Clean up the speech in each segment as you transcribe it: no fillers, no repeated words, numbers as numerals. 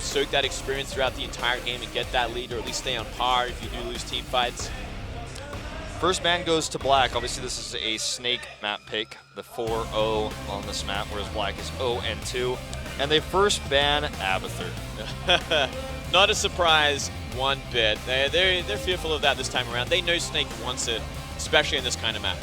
soak that experience throughout the entire game and get that lead, or at least stay on par if you do lose team fights. First ban goes to Black. Obviously, this is a Snake map pick, the 4-0 on this map, whereas Black is 0-2. And they first ban Abathur. Not a surprise one bit. They're fearful of that this time around. They know Snake wants it, especially in this kind of map.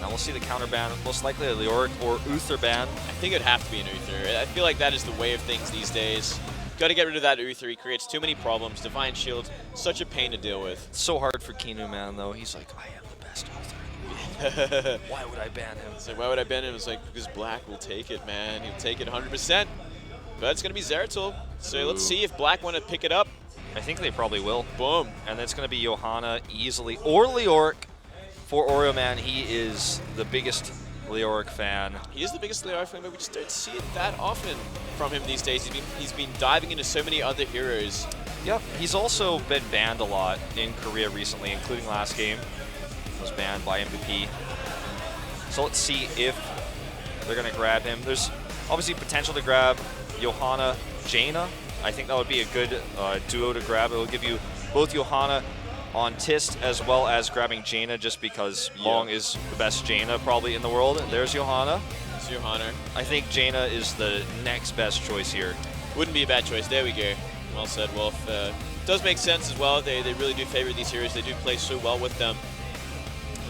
Now we'll see the counter ban, most likely a Leoric or Uther ban. I think it'd have to be an Uther. I feel like that is the way of things these days. Got to get rid of that Uther. He creates too many problems. Divine Shield, such a pain to deal with. It's so hard for Kinu, man, though. He's like, I am the best Uther. Why would I ban him? So why would I ban him? It's like, because Black will take it, man. He'll take it 100%. But it's going to be Zeratul. So let's see if Black want to pick it up. I think they probably will. Boom. And it's going to be Johanna easily. Or Leoric. For Oreo Man, he is the biggest Leoric fan. He is the biggest Leoric fan, but we just don't see it that often from him these days. He's been diving into so many other heroes. Yep, he's also been banned a lot in Korea recently, including last game. Was banned by MVP. So let's see if they're going to grab him. There's obviously potential to grab Johanna, Jaina. I think that would be a good duo to grab. It will give you both Johanna on Tist as well as grabbing Jaina, just because Long is the best Jaina probably in the world. And there's Johanna. It's Johanna. I think Jaina is the next best choice here. Wouldn't be a bad choice. There we go. Well said, Wolf. Does make sense as well. They really do favor these heroes. They do play so well with them.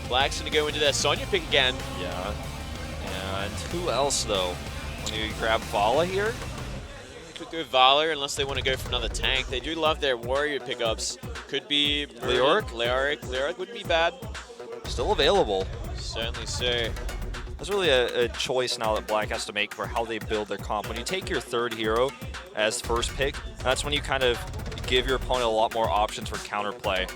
Black's going to go into their Sonya pick again. Yeah. And who else, though? When you grab Vala here? Could go Valor unless they want to go for another tank. They do love their warrior pickups. Could be Leoric? Leoric wouldn't be bad. Still available. Certainly so. There's really a choice now that Black has to make for how they build their comp. When you take your third hero as first pick, that's when you kind of give your opponent a lot more options for counterplay.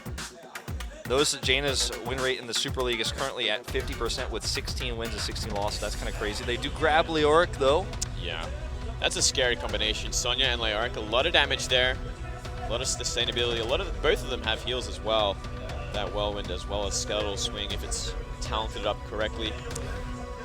Notice that Jaina's win rate in the Super League is currently at 50% with 16 wins and 16 losses. That's kind of crazy. They do grab Leoric, though. Yeah. That's a scary combination. Sonya and Leoric, a lot of damage there, a lot of sustainability. Both of them have heals as well. That Whirlwind as well as Skeletal Swing if it's talented up correctly.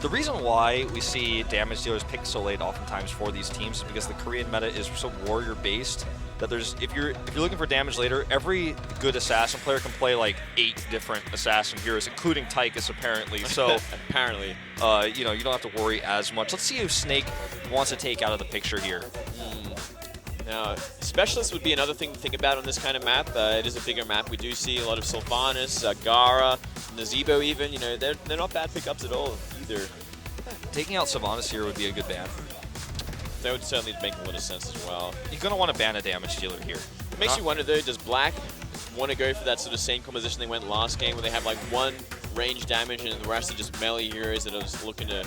The reason why we see damage dealers picked so late oftentimes for these teams is because the Korean meta is so warrior based that if you're looking for damage later, every good assassin player can play like 8 different assassin heroes, including Tychus apparently. So apparently, you know, you don't have to worry as much. Let's see if Snake wants to take out of the picture here. Now, Specialist would be another thing to think about on this kind of map. It is a bigger map. We do see a lot of Sylvanas, Gara, Nazeebo even. You know, they're not bad pickups at all either. Taking out Sylvanas here would be a good ban. That would certainly make a lot of sense as well. You're going to want to ban a damage dealer here. It makes you wonder though, does Black want to go for that sort of same composition they went last game where they have like one range damage and the rest are just melee heroes that are just looking to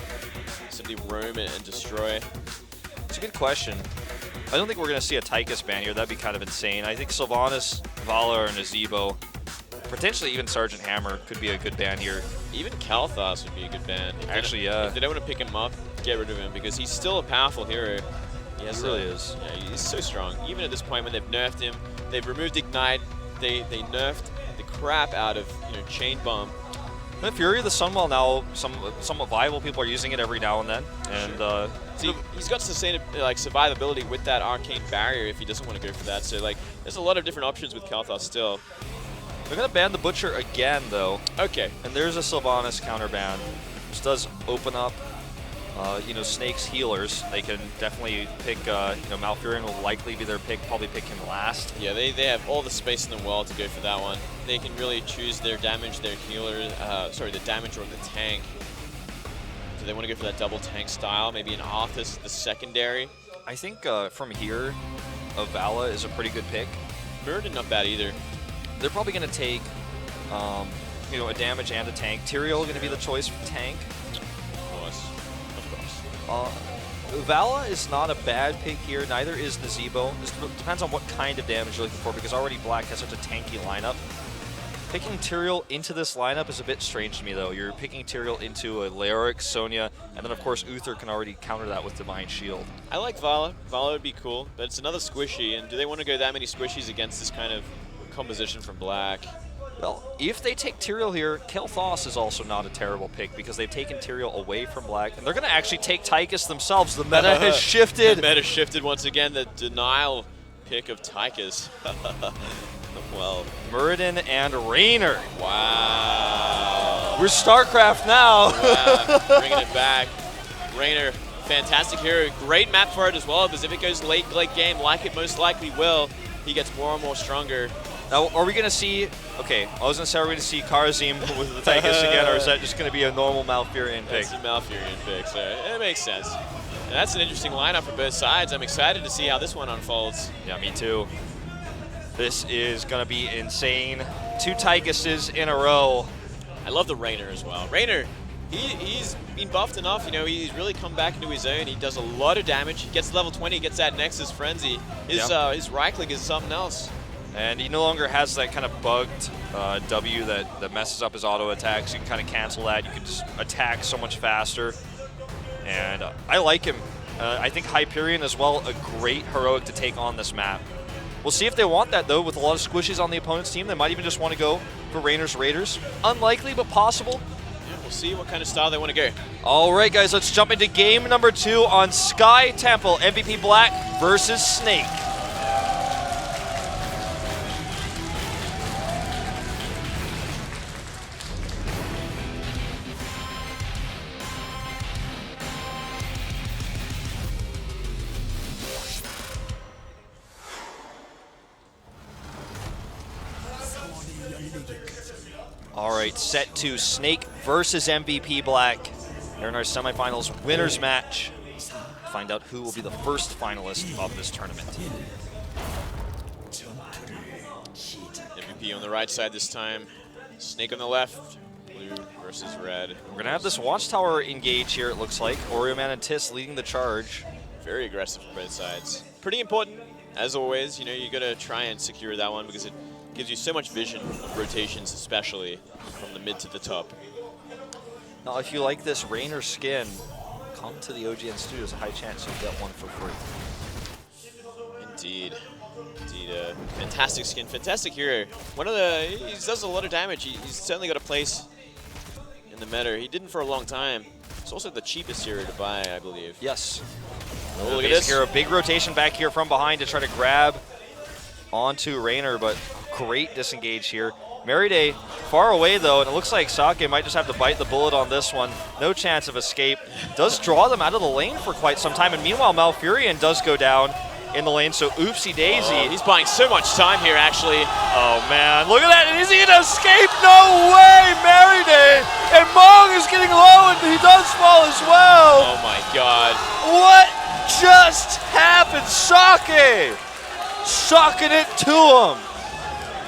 simply roam and destroy? It's a good question. I don't think we're going to see a Tychus ban here. That'd be kind of insane. I think Sylvanas, Vala, or Nazeebo, potentially even Sergeant Hammer could be a good ban here. Even Kalthas would be a good ban. Actually, yeah. If they don't want to pick him up, get rid of him because he's still a powerful hero. He really is. Yeah, he's so strong. Even at this point when they've nerfed him, they've removed Ignite, they nerfed the crap out of Chain Bomb. The Fury of the Sunwell now, somewhat viable. People are using it every now and then. And see, he's got survivability with that Arcane Barrier if he doesn't want to go for that. So like, there's a lot of different options with Kalthas still. They're going to ban the Butcher again, though. Okay. And there's a Sylvanas counter ban, which does open up, Snake's healers. They can definitely pick, Malfurion will likely be their pick, probably pick him last. Yeah, they have all the space in the world to go for that one. They can really choose their damage, their healer, the damage or the tank. Do they want to go for that double tank style? Maybe an Arthas, the secondary? I think from here, Vala is a pretty good pick. Muradin not bad either. They're probably going to take, a damage and a tank. Tyrael going to be the choice for tank. Of course. Vala is not a bad pick here. Neither is Nazeebo. This depends on what kind of damage you're looking for because already Black has such a tanky lineup. Picking Tyrael into this lineup is a bit strange to me, though. You're picking Tyrael into a Leoric, Sonya, and then, of course, Uther can already counter that with Divine Shield. I like Vala. Vala would be cool, but it's another squishy, and do they want to go that many squishies against this kind of composition from Black? Well, if they take Tyrael here, Kael'thas is also not a terrible pick because they've taken Tyrael away from Black, and they're going to actually take Tychus themselves. The meta has shifted. The meta shifted once again. The denial pick of Tychus. Well, Muradin and Raynor. Wow. We're StarCraft now. Wow. Bringing it back. Raynor, fantastic hero. Great map for it as well, because if it goes late game, like it most likely will, he gets more and more stronger. Now, are we going to see, okay, I was going to say, are we going to see Kharazim with the Tychus again, or is that just going to be a normal Malfurion pick? It's a Malfurion pick, so it makes sense. And that's an interesting lineup for both sides. I'm excited to see how this one unfolds. Yeah, me too. This is going to be insane. 2 Tychuses in a row. I love the Raynor as well. Raynor, he's been buffed enough, you know, he's really come back into his own. He does a lot of damage. He gets level 20, gets that Nexus Frenzy. His right click is something else. And he no longer has that kind of bugged W that messes up his auto attacks. You can kind of cancel that. You can just attack so much faster. And I like him. I think Hyperion as well, a great heroic to take on this map. We'll see if they want that, though. With a lot of squishes on the opponent's team, they might even just want to go for Raynor's Raiders. Unlikely, but possible. Yeah, we'll see what kind of style they want to go. All right, guys, let's jump into game number 2 on Sky Temple. MVP Black versus Snake. All right, set 2, Snake versus MVP Black. Here in our semifinals winners match. Find out who will be the first finalist of this tournament. MVP on the right side this time. Snake on the left. Blue versus red. We're going to have this Watchtower engage here, it looks like. Orioman and Tiss leading the charge. Very aggressive for both sides. Pretty important, as always. You know, you got to try and secure that one because it gives you so much vision of rotations, especially from the mid to the top. Now, if you like this Raynor skin, come to the OGN Studios. A high chance you'll get one for free. Indeed. Indeed, fantastic skin, fantastic hero. He does a lot of damage. He's certainly got a place in the meta. He didn't for a long time. It's also the cheapest hero to buy, I believe. Yes. Oh, look at this. Hero, big rotation back here from behind to try to grab onto Raynor, but great disengage here. Merryday far away though, and it looks like Sake might just have to bite the bullet on this one. No chance of escape. Does draw them out of the lane for quite some time, and meanwhile Malfurion does go down in the lane, so oopsie daisy. Oh, he's buying so much time here actually. Oh man, look at that, is he gonna escape? No way, Merryday! And Mong is getting low and he does fall as well. Oh my god. What just happened? Sake! Sucking it to him.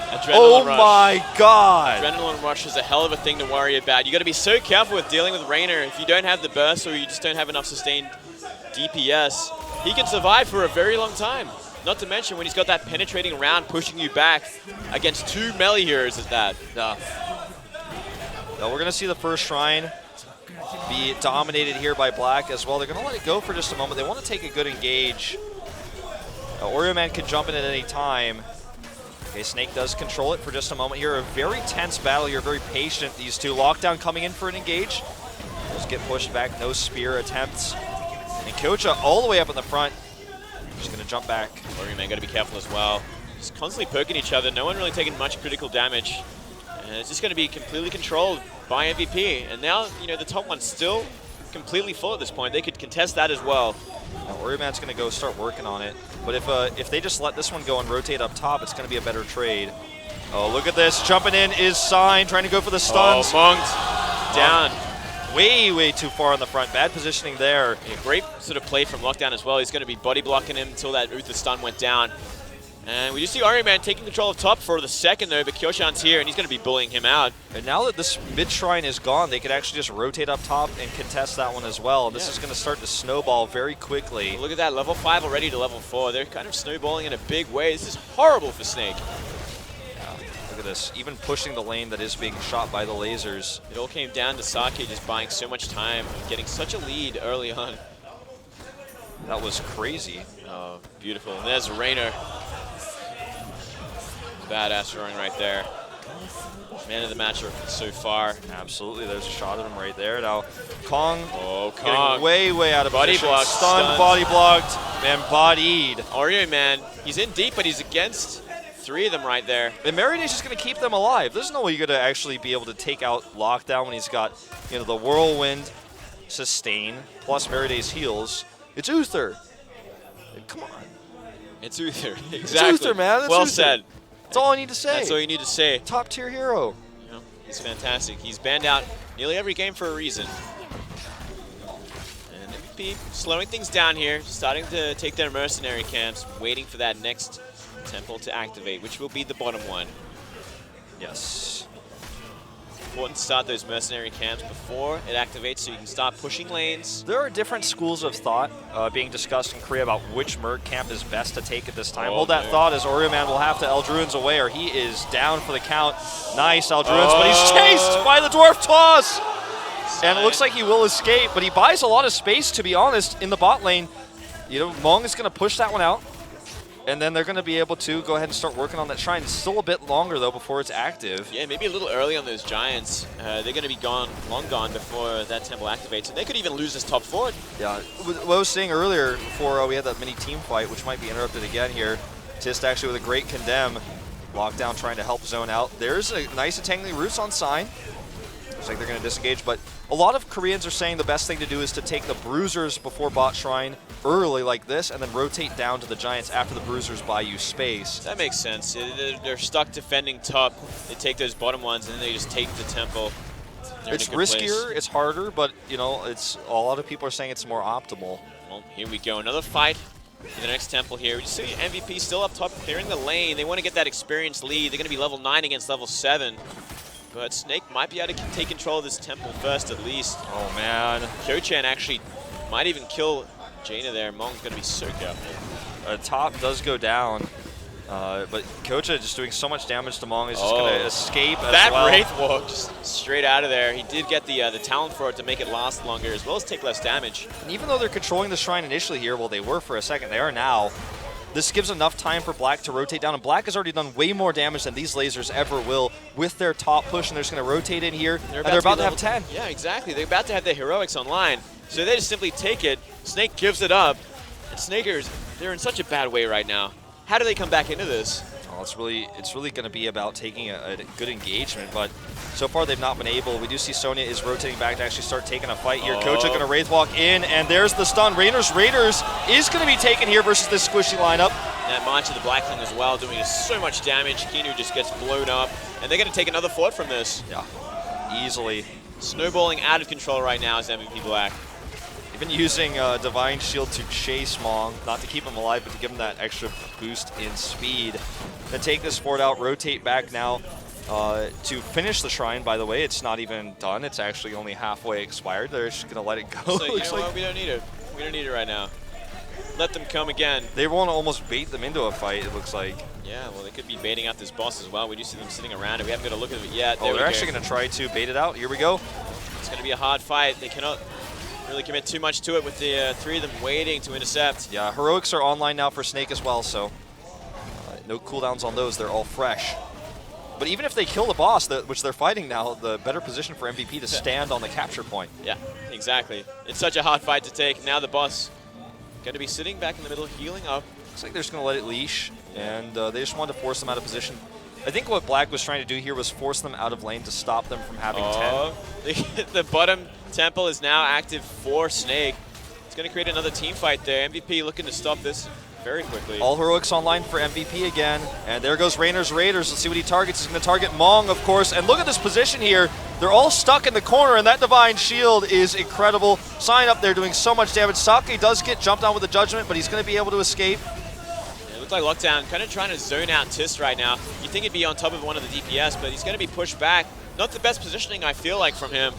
Adrenaline rush. My god. Adrenaline rush is a hell of a thing to worry about. You got to be so careful with dealing with Raynor. If you don't have the burst or you just don't have enough sustained DPS, he can survive for a very long time. Not to mention when he's got that penetrating round pushing you back against 2 melee heroes at that. Now we're going to see the first shrine be dominated here by Black as well. They're going to let it go for just a moment. They want to take a good engage. Orioman can jump in at any time. Okay, Snake does control it for just a moment here. A very tense battle here, very patient, these two. Lockdown coming in for an engage. Just get pushed back, no spear attempts. And Kyocha all the way up in the front. Just gonna jump back. Orioman got to be careful as well. Just constantly poking each other. No one really taking much critical damage. And it's just going to be completely controlled by MVP. And now, you know, the top one's still completely full at this point. They could contest that as well. Now, Orioman's going to go start working on it. But if they just let this one go and rotate up top, it's going to be a better trade. Oh, look at this. Jumping in is Sign, trying to go for the stuns. Oh, Monked down. Way too far on the front. Bad positioning there. Yeah, great sort of play from Lockdown as well. He's going to be body blocking him until that Uther stun went down. And we just see Orioman taking control of top for the second though, but Kyoshan's here and he's going to be bullying him out. And now that this mid-shrine is gone, they could actually just rotate up top and contest that one as well. And this is going to start to snowball very quickly. Look at that, level 5 already to level 4. They're kind of snowballing in a big way. This is horrible for Snake. Yeah, look at this, even pushing the lane that is being shot by the lasers. It all came down to Sake just buying so much time, getting such a lead early on. That was crazy. Oh, beautiful. And there's Raynor. Badass run right there. Man of the match so far. Absolutely, there's a shot of him right there. Now, Kong, Kong. getting way out of Body position. blocked, Stunned, body blocked, and bodied. Oreo, man, he's in deep, but he's against 3 of them right there. And Meriday's just going to keep them alive. There's no way you're going to actually be able to take out Lockdown when he's got, you know, the Whirlwind, Sustain, plus Meriday's heals. It's Uther. Come on. It's Uther. Exactly. It's Uther, man. It's well Uther. said. That's all I need to say. That's all you need to say. Top tier hero. You know, he's fantastic. He's banned out nearly every game for a reason. And MVP slowing things down here, starting to take their mercenary camps, waiting for that next temple to activate, which will be the bottom one. Yes. Important to start those mercenary camps before it activates so you can start pushing lanes. There are different schools of thought being discussed in Korea about which Merc camp is best to take at this time. Oh, Hold that man. thought as Oreo will have to Eldruins away, or he is down for the count. Nice Eldruins, but he's chased by the Dwarf Toss! And it looks like he will escape, but he buys a lot of space, to be honest, in the bot lane. You know, Mong is going to push that one out. And then they're going to be able to go ahead and start working on that shrine. It's still a bit longer, though, before it's active. Yeah, maybe a little early on those Giants. They're going to be long gone before that temple activates. And they could even lose this top 4. Yeah, what I was saying earlier before we had that mini team fight, which might be interrupted again here. Tist actually with a great condemn. Lockdown trying to help zone out. There's a nice entangling roots on sign. Looks like they're going to disengage, but a lot of Koreans are saying the best thing to do is to take the bruisers before bot shrine early like this, and then rotate down to the Giants after the bruisers buy you space. That makes sense. They're stuck defending top. They take those bottom ones, and then they just take the temple. They're It's in a good place. riskier, it's harder, but you know, it's a lot of people are saying it's more optimal. Well, here we go. Another fight in the next temple here. We just see MVP still up top, clearing the lane. They want to get that experience lead. They're going to be level 9 against level 7. But Snake might be able to take control of this temple first, at least. Oh, man. Kyo-chan actually might even kill Jaina there. Mong's going to be so careful. Top does go down, but Kocha just doing so much damage to Mong is just going to escape as that well. Wraith Walk just straight out of there. He did get the talent for it to make it last longer, as well as take less damage. And even though they're controlling the shrine initially here, well, they were for a second, they are now. This gives enough time for Black to rotate down, and Black has already done way more damage than these lasers ever will with their top push, and they're just going to rotate in here, and they're about to have 10. Yeah, exactly. They're about to have their heroics online, so they just simply take it. Snake gives it up, and Snakers, they're in such a bad way right now. How do they come back into this? Well, it's really going to be about taking a good engagement, but so far they've not been able. We do see Sonya is rotating back to actually start taking a fight here. Kocha going to Wraith Walk in, and there's the stun. Raiders is going to be taken here versus this squishy lineup. And that March of the Blackling as well, doing so much damage. Kinu just gets blown up, and they're going to take another fort from this. Yeah, easily. Snowballing out of control right now is MVP Black. Even using Divine Shield to chase Mong, not to keep him alive, but to give him that extra boost in speed. Then take this fort out, rotate back now to finish the shrine, by the way. It's not even done. It's actually only halfway expired. They're just going to let it go. So, you know what? We don't need it. We don't need it right now. Let them come again. They want to almost bait them into a fight, it looks like. Yeah, well, they could be baiting out this boss as well. We do see them sitting around, and we haven't got a look at it yet. Oh, they're actually going to try to bait it out. Here we go. It's going to be a hard fight. They cannot really commit too much to it with the 3 of them waiting to intercept. Yeah, heroics are online now for Snake as well, so no cooldowns on those. They're all fresh. But even if they kill the boss, which they're fighting now, the better position for MVP to stand on the capture point. Yeah, exactly. It's such a hard fight to take. Now the boss going to be sitting back in the middle, healing up. Looks like they're just going to let it leash, and they just wanted to force them out of position. I think what Black was trying to do here was force them out of lane to stop them from having 10. The bottom temple is now active for Snake. It's going to create another team fight there. MVP looking to stop this very quickly. All heroics online for MVP again, and there goes Raiders. Let's see what he targets. He's going to target Mong, of course, and look at this position here. They're all stuck in the corner, and that Divine Shield is incredible. Sign up there doing so much damage. Sake does get jumped on with the Judgment, but he's going to be able to escape. It looked like Lockdown kind of trying to zone out Tist right now. You think he'd be on top of one of the DPS, but he's going to be pushed back. Not the best positioning, I feel like, from him.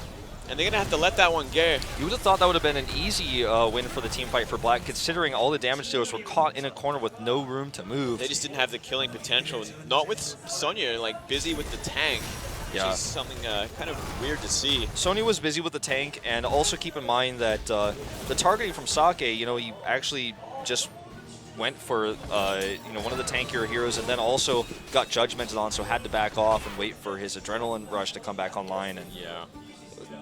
And they're going to have to let that one go. You would have thought that would have been an easy win for the team fight for Black, considering all the damage dealers were caught in a corner with no room to move. They just didn't have the killing potential. Not with Sonya, like, busy with the tank. Yeah. Which is something kind of weird to see. Sonya was busy with the tank, and also keep in mind that the targeting from Sake, you know, he actually just went for one of the tankier heroes, and then also got judgmented on, so had to back off and wait for his adrenaline rush to come back online. And Yeah.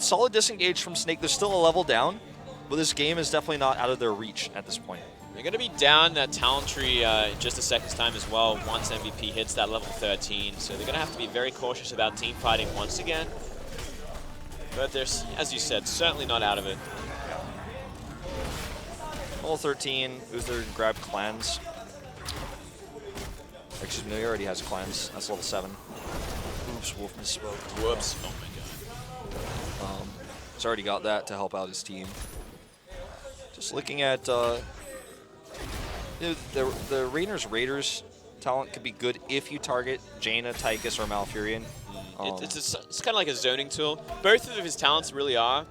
solid disengage from Snake. They're still a level down, but this game is definitely not out of their reach at this point. They're going to be down that talent tree in just a second's time as well once MVP hits that level 13. So they're going to have to be very cautious about team fighting once again. But there's, as you said, certainly not out of it. Level 13, Uther grabbed Cleanse. Excuse me, no, he already has Cleanse. That's level 7. Oops, Wolf misspoke. Whoops. Oh my god. He's already got that to help out his team. Just looking at the Raiders talent could be good if you target Jaina, Tychus, or Malfurion. It's kind of like a zoning tool. Both of his talents really are.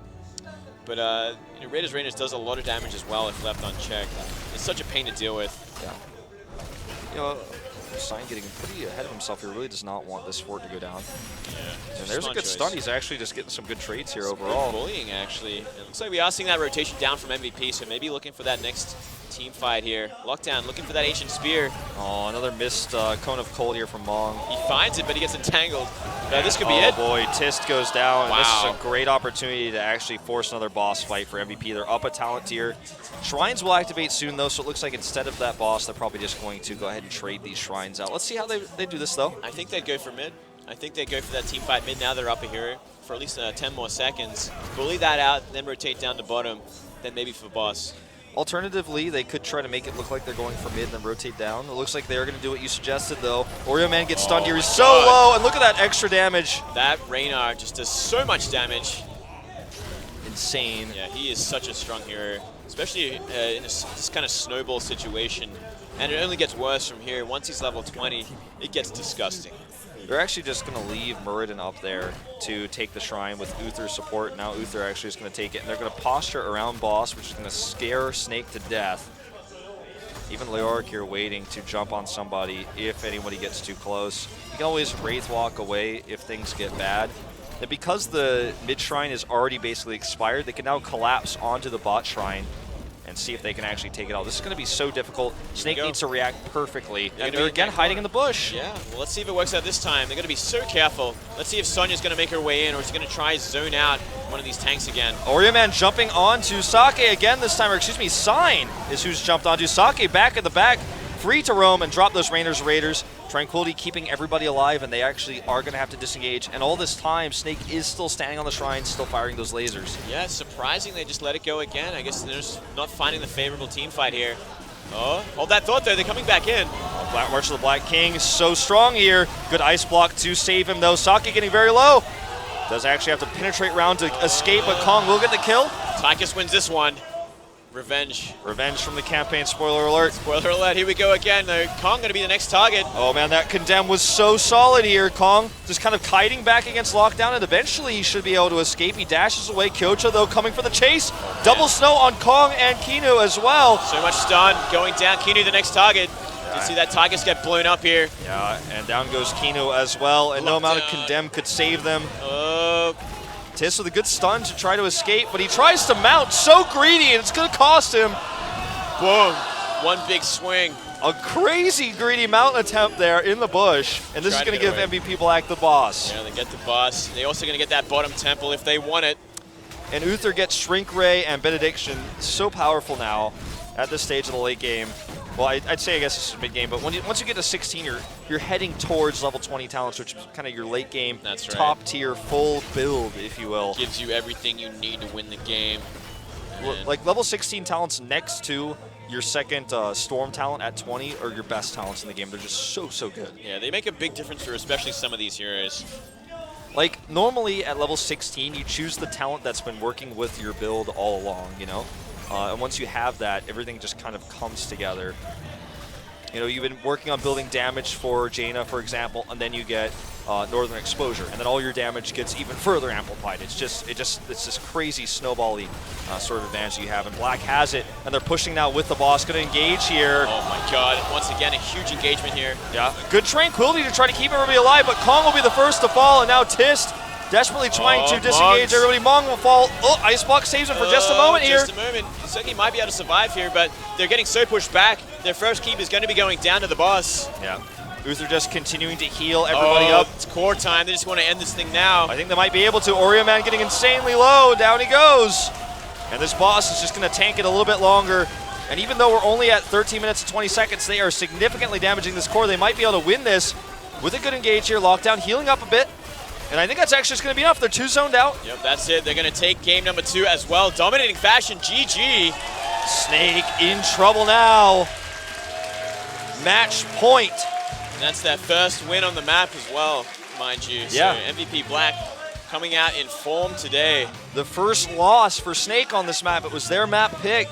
But Raiders does a lot of damage as well if left unchecked. It's such a pain to deal with. Yeah. Sign getting pretty ahead of himself here. Really does not want this fort to go down. Yeah. And there's a good stun. He's actually just getting some good trades here overall. Good bullying, actually. It looks like we are seeing that rotation down from MVP, so maybe looking for that next team fight here. Lockdown, looking for that Ancient Spear. Oh, another missed Cone of Cold here from Mong. He finds it, but he gets entangled. This could be it. Oh boy, Tist goes down. Wow. And this is a great opportunity to actually force another boss fight for MVP. They're up a talent tier. Shrines will activate soon though, so it looks like instead of that boss, they're probably just going to go ahead and trade these shrines out. Let's see how they do this though. I think they'd go for mid. I think they'd go for that team fight mid. Now they're up a hero for at least 10 more seconds. Bully that out, then rotate down to bottom, then maybe for boss. Alternatively, they could try to make it look like they're going for mid and then rotate down. It looks like they're going to do what you suggested, though. Oreo Man gets stunned here. He's so low, and look at that extra damage. That Reynar just does so much damage. Insane. Yeah, he is such a strong hero, especially in this kind of snowball situation. And it only gets worse from here. Once he's level 20, it gets disgusting. They're actually just going to leave Muradin up there to take the shrine with Uther's support. Now Uther actually is going to take it, and they're going to posture around boss, which is going to scare Snake to death. Even Leoric here waiting to jump on somebody if anybody gets too close. You can always Wraith Walk away if things get bad. And because the mid shrine is already basically expired, they can now collapse onto the bot shrine and see if they can actually take it out. This is going to be so difficult. Snake needs to react perfectly. And they're again hiding in the bush. Yeah, well, let's see if it works out this time. They're going to be so careful. Let's see if Sonya's going to make her way in, or is going to try zone out one of these tanks again. Oreo Man jumping onto Sake again this time, or excuse me, Sign is who's jumped onto. Sake back at the back, free to roam and drop those Raiders. Tranquility keeping everybody alive, and they actually are going to have to disengage. And all this time, Snake is still standing on the shrine, still firing those lasers. Yeah, it's surprising they just let it go again. I guess they're just not finding the favorable team fight here. Oh, hold that thought though, they're coming back in. Black March of the Black King, so strong here. Good ice block to save him though. Sake getting very low. Does actually have to penetrate round to escape, but Kong will get the kill. Tychus wins this one. Revenge. Revenge from the campaign, spoiler alert. Spoiler alert, here we go again though. Kong going to be the next target. Oh man, that Condemn was so solid here. Kong just kind of kiting back against Lockdown, and eventually he should be able to escape. He dashes away. Kyocha though coming for the chase. Double snow on Kong and Kinu as well. So much stun going down. Kinu the next target. You see that Tychus get blown up here. Yeah, and down goes Kinu as well, and no amount of Condemn could save them. Tis with a good stun to try to escape, but he tries to mount, so greedy, and it's going to cost him. Boom. One big swing. A crazy greedy mount attempt there in the bush, and this is going to give MVP Black the boss. Yeah, they get the boss. They're also going to get that bottom temple if they want it. And Uther gets Shrink Ray and Benediction, so powerful now at this stage of the late game. Well, I'd say I guess this is mid-game, but once you get to 16, you're heading towards level 20 talents, which is kind of your late game, top-tier, full build, if you will. Gives you everything you need to win the game. Like level 16 talents next to your second Storm talent at 20 are your best talents in the game. They're just so good. Yeah, they make a big difference for especially some of these heroes. Like, normally at level 16, you choose the talent that's been working with your build all along, you know? And once you have that, everything just kind of comes together. You know, you've been working on building damage for Jaina, for example, and then you get Northern Exposure, and then all your damage gets even further amplified. It's this crazy snowball-y sort of advantage you have, and Black has it, and they're pushing now with the boss. Going to engage here. Oh my God! Once again, a huge engagement here. Yeah, good Tranquility to try to keep everybody alive, but Kong will be the first to fall, and now Tist desperately trying to disengage Monks. everybody. Mong will fall. Oh, Icebox saves him for just a moment here. Just a moment. Suki might be able to survive here, but they're getting so pushed back. Their first keep is going to be going down to the boss. Yeah. Uther just continuing to heal everybody up. It's core time. They just want to end this thing now. I think they might be able to. Oreo Man getting insanely low. Down he goes. And this boss is just going to tank it a little bit longer. And even though we're only at 13 minutes and 20 seconds, they are significantly damaging this core. They might be able to win this with a good engage here. Lockdown healing up a bit. And I think that's actually just going to be enough. They're 2 zoned out. Yep, that's it. They're going to take game number 2 as well. Dominating fashion. GG. Snake in trouble now. Match point. And that's their first win on the map as well, mind you. Yeah. So MVP Black coming out in form today. The first loss for Snake on this map. It was their map pick.